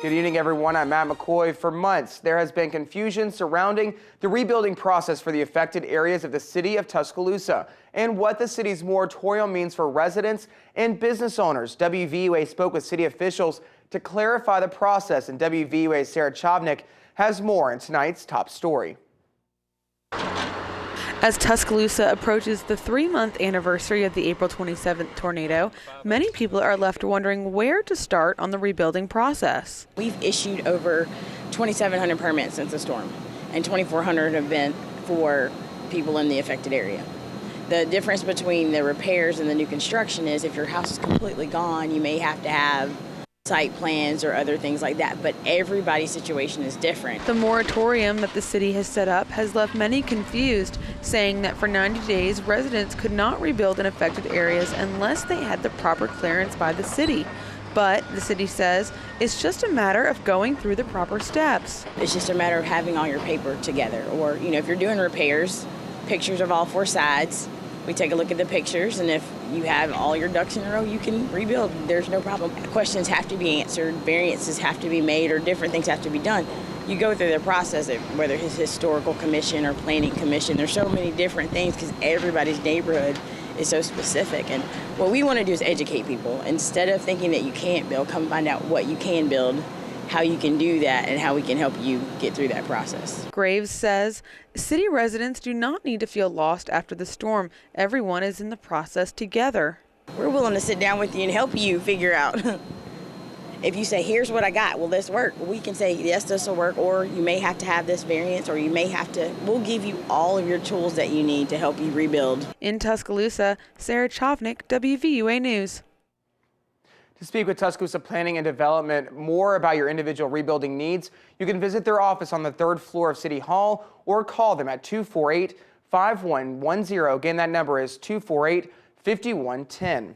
Good evening, everyone. I'm Matt McCoy. For months, there has been confusion surrounding the rebuilding process for the affected areas of the city of Tuscaloosa and what the city's moratorium means for residents and business owners. WVUA spoke with city officials to clarify the process, and WVUA's Sarah Chavnik has more in tonight's top story. As Tuscaloosa approaches the 3-month anniversary of the April 27th tornado, many people are left wondering where to start on the rebuilding process. We've issued over 2,700 permits since the storm, and 2,400 have been for people in the affected area. The difference between the repairs and the new construction is if your house is completely gone, you may have to have site plans or other things like that, but everybody's situation is different. The moratorium that the city has set up has left many confused, saying that for 90 days, residents could not rebuild in affected areas unless they had the proper clearance by the city. But the city says it's just a matter of going through the proper steps. It's just a matter of having all your paper together, or if you're doing repairs, pictures of all 4 sides. We take a look at the pictures, and if you have all your ducks in a row, you can rebuild. There's no problem. Questions have to be answered, variances have to be made, or different things have to be done. You go through the process, whether it's historical commission or planning commission. There's so many different things because everybody's neighborhood is so specific. And what we want to do is educate people. Instead of thinking that you can't build, come find out what you can build, how you can do that, and how we can help you get through that process. Graves says city residents do not need to feel lost after the storm. Everyone is in the process together. We're willing to sit down with you and help you figure out. If you say, here's what I got, will this work? We can say, yes, this will work, or you may have to have this variance, or you may have to, we'll give you all of your tools that you need to help you rebuild. In Tuscaloosa, Sarah Chavnik, WVUA News. To speak with Tuscaloosa Planning and Development more about your individual rebuilding needs, you can visit their office on the 3rd floor of City Hall or call them at 248-5110. Again, that number is 248-5110.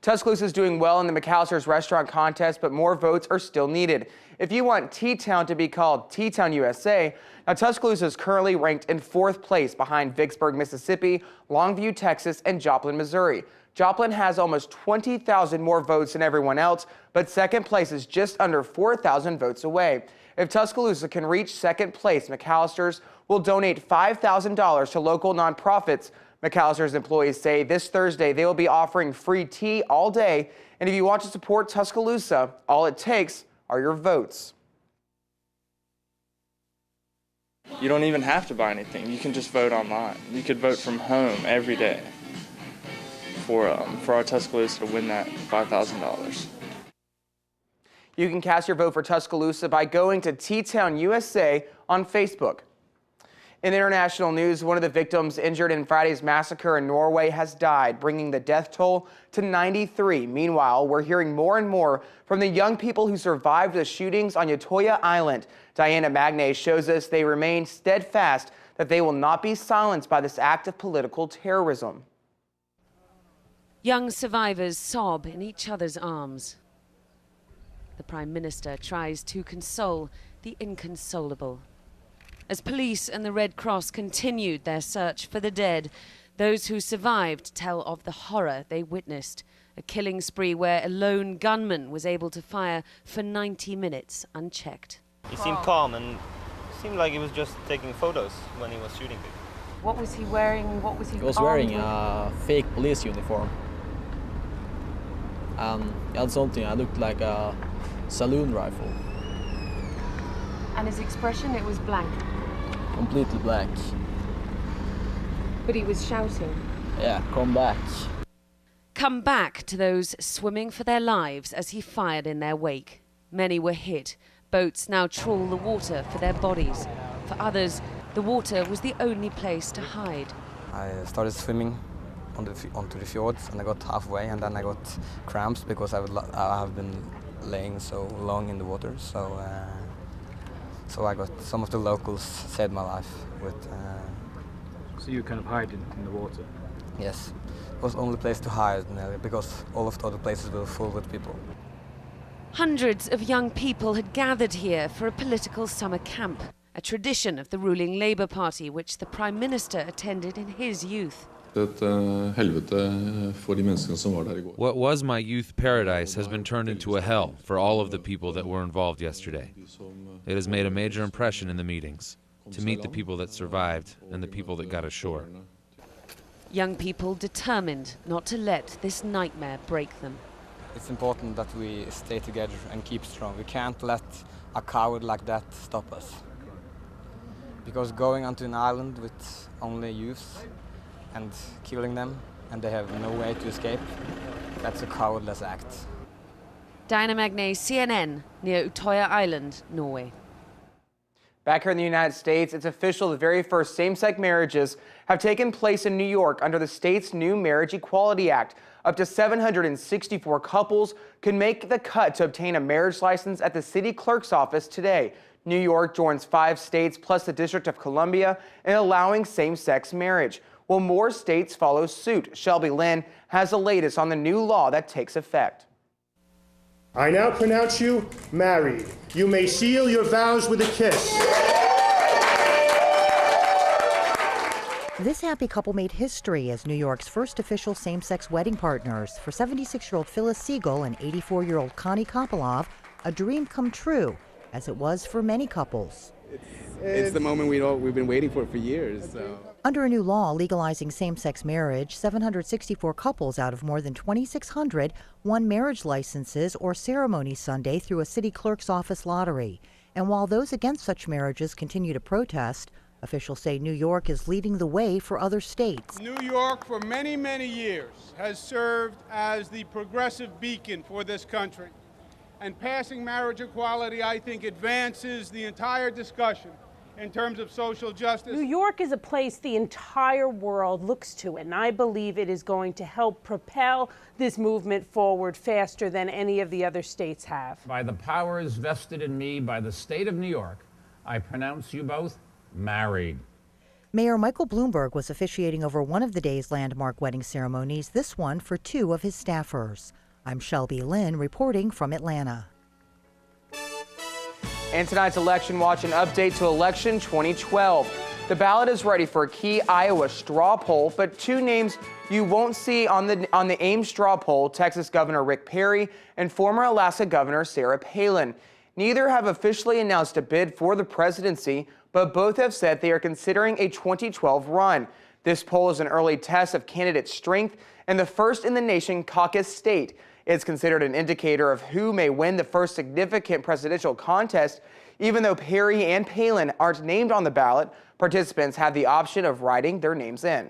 Tuscaloosa is doing well in the McAllister's restaurant contest, but more votes are still needed. If you want T-Town to be called T-Town USA, now Tuscaloosa is currently ranked in 4th place behind Vicksburg, Mississippi, Longview, Texas, and Joplin, Missouri. Joplin has almost 20,000 more votes than everyone else, but 2nd place is just under 4,000 votes away. If Tuscaloosa can reach 2nd place, McAllister's will donate $5,000 to local nonprofits. McAllister's employees say this Thursday they will be offering free tea all day, and if you want to support Tuscaloosa, all it takes are your votes. You don't even have to buy anything. You can just vote online. You could vote from home every day for our Tuscaloosa to win that $5,000. You can cast your vote for Tuscaloosa by going to T-Town USA on Facebook. In international news, one of the victims injured in Friday's massacre in Norway has died, bringing the death toll to 93. Meanwhile, we're hearing more and more from the young people who survived the shootings on Utoya Island. Diana Magne shows us they remain steadfast that they will not be silenced by this act of political terrorism. Young survivors sob in each other's arms. The Prime Minister tries to console the inconsolable. As police and the Red Cross continued their search for the dead, those who survived tell of the horror they witnessed. A killing spree where a lone gunman was able to fire for 90 minutes unchecked. He seemed calm and seemed like he was just taking photos when he was shooting people. What was he wearing? What was he? He was wearing a fake police uniform. He had something that looked like a saloon rifle. And his expression, it was blank. Completely black. But he was shouting. Yeah, come back. Come back to those swimming for their lives as he fired in their wake. Many were hit. Boats now trawl the water for their bodies. For others, the water was the only place to hide. I started swimming onto the fjords, and I got halfway, and then I got cramps because I have been laying so long in the water. So I got some of the locals saved my life with. So you kind of hide in the water? Yes, it was the only place to hide because all of the other places were full with people. Hundreds of young people had gathered here for a political summer camp, a tradition of the ruling Labour Party which the Prime Minister attended in his youth. What was my youth paradise has been turned into a hell for all of the people that were involved yesterday. It has made a major impression in the meetings, to meet the people that survived and the people that got ashore. Young people determined not to let this nightmare break them. It's important that we stay together and keep strong. We can't let a coward like that stop us. Because going onto an island with only youths and killing them, and they have no way to escape, that's a cowardless act. Diana Magnay, CNN, near Utoya Island, Norway. Back here in the United States, it's official the very first same-sex marriages have taken place in New York under the state's new Marriage Equality Act. Up to 764 couples can make the cut to obtain a marriage license at the city clerk's office today. New York joins 5 states plus the District of Columbia in allowing same-sex marriage. Will more states follow suit? Shelby Lynn has the latest on the new law that takes effect. I now pronounce you married. You may seal your vows with a kiss. This happy couple made history as New York's first official same-sex wedding partners. For 76-year-old Phyllis Siegel and 84-year-old Connie Kopilov, a dream come true, as it was for many couples. It's the moment we've been waiting for years. So. Under a new law legalizing same-sex marriage, 764 couples out of more than 2,600 won marriage licenses or ceremonies Sunday through a city clerk's office lottery. And while those against such marriages continue to protest, officials say New York is leading the way for other states. New York, for many, many years, has served as the progressive beacon for this country. And passing marriage equality, I think, advances the entire discussion in terms of social justice. New York is a place the entire world looks to, and I believe it is going to help propel this movement forward faster than any of the other states have. By the powers vested in me by the state of New York, I pronounce you both married. Mayor Michael Bloomberg was officiating over one of the day's landmark wedding ceremonies, this one for 2 of his staffers. I'm Shelby Lynn reporting from Atlanta. And tonight's Election Watch, an update to election 2012. The ballot is ready for a key Iowa straw poll, but 2 names you won't see on the Ames straw poll, Texas Governor Rick Perry and former Alaska Governor Sarah Palin. Neither have officially announced a bid for the presidency, but both have said they are considering a 2012 run. This poll is an early test of candidate strength and the first in the nation caucus state. It's considered an indicator of who may win the first significant presidential contest. Even though Perry and Palin aren't named on the ballot, participants have the option of writing their names in.